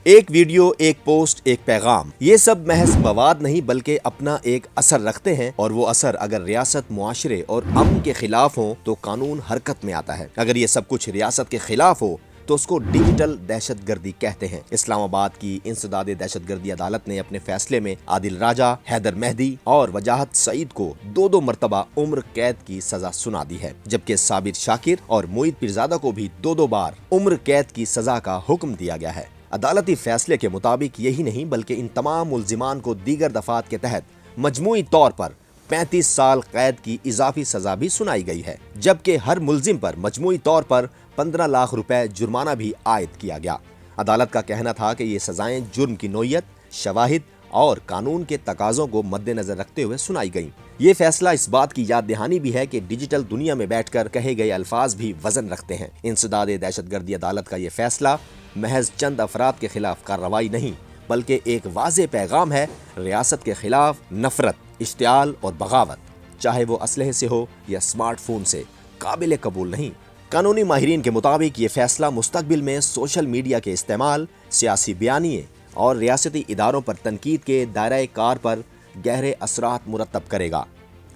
ایک ویڈیو، ایک پوسٹ، ایک پیغام، یہ سب محض مواد نہیں بلکہ اپنا ایک اثر رکھتے ہیں، اور وہ اثر اگر ریاست، معاشرے اور امن کے خلاف ہو تو قانون حرکت میں آتا ہے۔ اگر یہ سب کچھ ریاست کے خلاف ہو تو اس کو ڈیجیٹل دہشت گردی کہتے ہیں۔ اسلام آباد کی انسداد دہشت گردی عدالت نے اپنے فیصلے میں عادل راجہ، حیدر مہدی اور وجاہت سعید کو دو مرتبہ عمر قید کی سزا سنا دی ہے، جبکہ صابر شاکر اور معید پیرزادہ کو بھی دو بار عمر قید کی سزا کا حکم دیا گیا ہے۔ عدالتی فیصلے کے مطابق یہی نہیں بلکہ ان تمام ملزمان کو دیگر دفعات کے تحت مجموعی طور پر 35 سال قید کی اضافی سزا بھی سنائی گئی ہے، جبکہ ہر ملزم پر مجموعی طور پر 15 لاکھ روپے جرمانہ بھی عائد کیا گیا۔ عدالت کا کہنا تھا کہ یہ سزائیں جرم کی نوعیت، شواہد اور قانون کے تقاضوں کو مد نظر رکھتے ہوئے سنائی گئیں۔ یہ فیصلہ اس بات کی یاد دہانی بھی ہے کہ ڈیجیٹل دنیا میں بیٹھ کر کہے گئے الفاظ بھی وزن رکھتے ہیں۔ انسداد دہشت گردی عدالت کا یہ فیصلہ محض چند افراد کے خلاف کارروائی نہیں بلکہ ایک واضح پیغام ہے، ریاست کے خلاف نفرت، اشتعال اور بغاوت، چاہے وہ اسلحے سے ہو یا اسمارٹ فون سے، قابل قبول نہیں۔ قانونی ماہرین کے مطابق یہ فیصلہ مستقبل میں سوشل میڈیا کے استعمال، سیاسی بیانیے اور ریاستی اداروں پر تنقید کے دائرہ کار پر گہرے اثرات مرتب کرے گا۔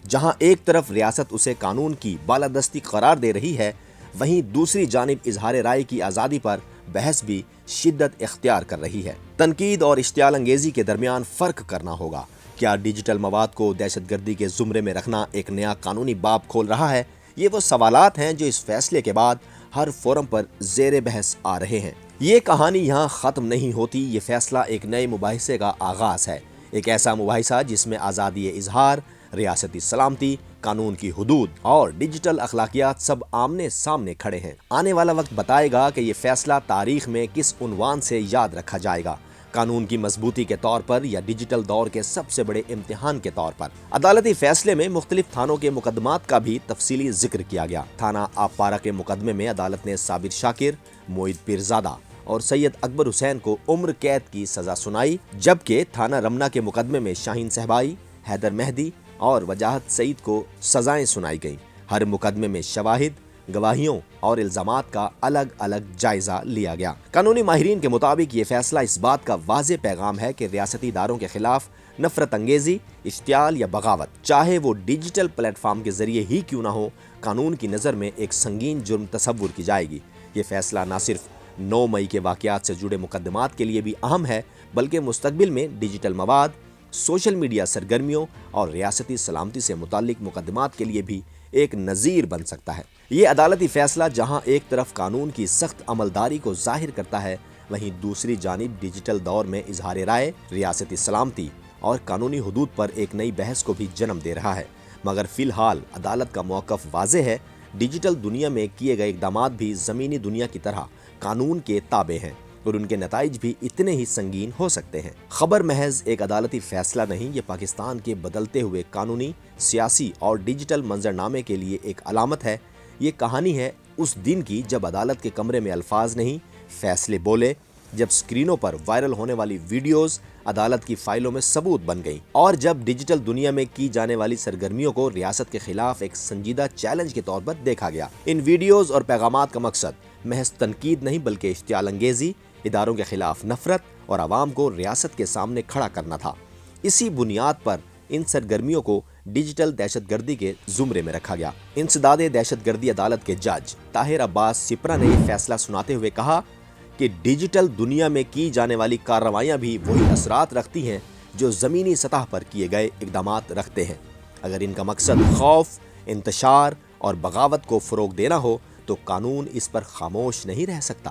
جہاں ایک طرف ریاست اسے قانون کی بالادستی قرار دے رہی ہے، وہیں دوسری جانب اظہار رائے کی آزادی پر بحث بھی شدت اختیار کر رہی ہے۔ تنقید اور اشتعال انگیزی کے درمیان فرق کرنا ہوگا۔ کیا ڈیجیٹل مواد کو دہشت گردی کے زمرے میں رکھنا ایک نیا قانونی باب کھول رہا ہے؟ یہ وہ سوالات ہیں جو اس فیصلے کے بعد ہر فورم پر زیر بحث آ رہے ہیں۔ یہ کہانی یہاں ختم نہیں ہوتی، یہ فیصلہ ایک نئے مباحثے کا آغاز ہے، ایک ایسا مباحثہ جس میں آزادی اظہار، ریاستی سلامتی، قانون کی حدود اور ڈیجیٹل اخلاقیات سب آمنے سامنے کھڑے ہیں۔ آنے والا وقت بتائے گا کہ یہ فیصلہ تاریخ میں کس عنوان سے یاد رکھا جائے گا، قانون کی مضبوطی کے طور پر یا ڈیجیٹل دور کے سب سے بڑے امتحان کے طور پر۔ عدالتی فیصلے میں مختلف تھانوں کے مقدمات کا بھی تفصیلی ذکر کیا گیا۔ تھانہ آپ پارہ کے مقدمے میں عدالت نے صابر شاکر، معید پیرزادہ اور سید اکبر حسین کو عمر قید کی سزا سنائی، جبکہ تھانہ رمنہ کے مقدمے میں شاہین صہبائی، حیدر مہدی اور وجاہت سعید کو سزائیں سنائی گئیں۔ ہر مقدمے میں شواہد، گواہیوں اور الزامات کا الگ الگ جائزہ لیا گیا۔ قانونی ماہرین کے مطابق یہ فیصلہ اس بات کا واضح پیغام ہے کہ ریاستی اداروں کے خلاف نفرت انگیزی، اشتعال یا بغاوت، چاہے وہ ڈیجیٹل پلیٹ فارم کے ذریعے ہی کیوں نہ ہو، قانون کی نظر میں ایک سنگین جرم تصور کی جائے گی۔ یہ فیصلہ نہ صرف 9 مئی کے واقعات سے جڑے مقدمات کے لیے بھی اہم ہے بلکہ مستقبل میں ڈیجیٹل مواد، سوشل میڈیا سرگرمیوں اور ریاستی سلامتی سے متعلق مقدمات کے لیے بھی ایک نظیر بن سکتا ہے۔ یہ عدالتی فیصلہ جہاں ایک طرف قانون کی سخت عملداری کو ظاہر کرتا ہے، وہیں دوسری جانب ڈیجیٹل دور میں اظہار رائے، ریاستی سلامتی اور قانونی حدود پر ایک نئی بحث کو بھی جنم دے رہا ہے۔ مگر فی الحال عدالت کا موقف واضح ہے، ڈیجیٹل دنیا میں کیے گئے اقدامات بھی زمینی دنیا کی طرح قانون کے تابع ہیں اور ان کے نتائج بھی اتنے ہی سنگین ہو سکتے ہیں۔ خبر محض ایک عدالتی فیصلہ نہیں، یہ پاکستان کے بدلتے ہوئے قانونی، سیاسی اور ڈیجیٹل منظرنامے کے لیے ایک علامت ہے۔ یہ کہانی ہے اس دن کی جب عدالت کے کمرے میں الفاظ نہیں، فیصلے بولے، جب سکرینوں پر وائرل ہونے والی ویڈیوز عدالت کی فائلوں میں ثبوت بن گئیں، اور جب ڈیجیٹل دنیا میں کی جانے والی سرگرمیوں کو ریاست کے خلاف ایک سنجیدہ چیلنج کے طور پر دیکھا گیا۔ ان ویڈیوز اور پیغامات کا مقصد محض تنقید نہیں بلکہ اشتعال انگیزی، اداروں کے خلاف نفرت اور عوام کو ریاست کے سامنے کھڑا کرنا تھا۔ اسی بنیاد پر ان سرگرمیوں کو ڈیجیٹل دہشت گردی کے زمرے میں رکھا گیا۔ انسداد دہشت گردی عدالت کے جج طاہر عباس سپرا نے یہ فیصلہ سناتے ہوئے کہا کہ ڈیجیٹل دنیا میں کی جانے والی کارروائیاں بھی وہی اثرات رکھتی ہیں جو زمینی سطح پر کیے گئے اقدامات رکھتے ہیں۔ اگر ان کا مقصد خوف، انتشار اور بغاوت کو فروغ دینا ہو تو قانون اس پر خاموش نہیں رہ سکتا۔